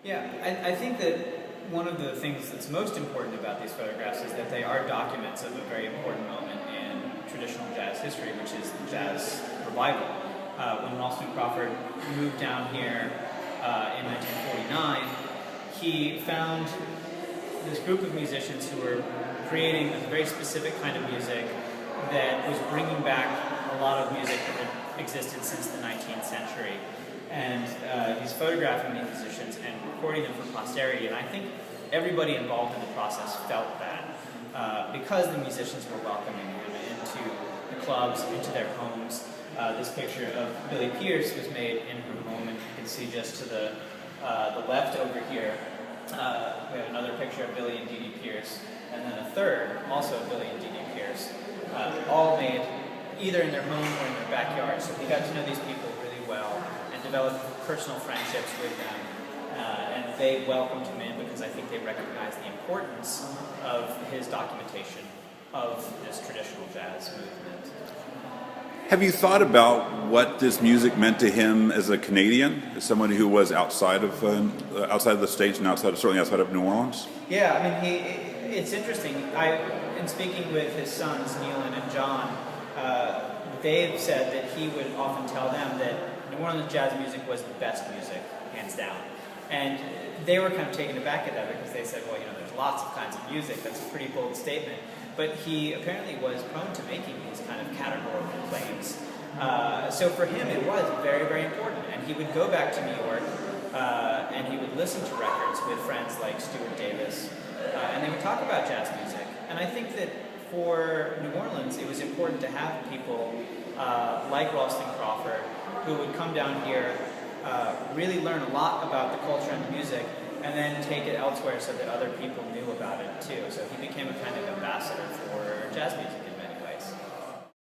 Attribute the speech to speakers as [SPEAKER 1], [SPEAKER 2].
[SPEAKER 1] Yeah, I think that one of the things that's most important about these photographs is that they are documents of a very important moment in traditional jazz history, which is the jazz revival. When Ralston Crawford moved down here in 1949, he found this group of musicians who were creating a very specific kind of music that was bringing back a lot of music that had existed since the 19th century. And he's photographing these musicians and recording them for posterity, and I think everybody involved in the process felt that because the musicians were welcoming him into the clubs, into their homes. This picture of Billy Pierce was made in her home, and you can see just to the left over here, we have another picture of Billy and Dee Dee Pierce, and then a third, also of Billy and Dee Dee Pierce, all made either in their home or in their backyard. So he got to know these people really well and developed personal friendships with them, and they welcomed him in because I think they recognized the importance of his documentation of this traditional jazz movement.
[SPEAKER 2] Have you thought about what this music meant to him as a Canadian, as someone who was outside of the States and certainly outside of New Orleans?
[SPEAKER 1] Yeah, I mean, it's interesting. In speaking with his sons, Neelan and John, they've said that he would often tell them that New Orleans jazz music was the best music, hands down. And they were kind of taken aback at that because they said, well, there's lots of kinds of music. That's a pretty bold statement. But he apparently was prone to making these kind of categorical claims. So for him, it was very, very important. And he would go back to New York, and he would listen to records with friends like Stuart Davis, and they would talk about jazz music. And I think that for New Orleans, it was important to have people like Ralston Crawford, who would come down here, really learn a lot about the culture and the music, and then take it elsewhere so that other people knew about it too. So he became a kind of ambassador for jazz music.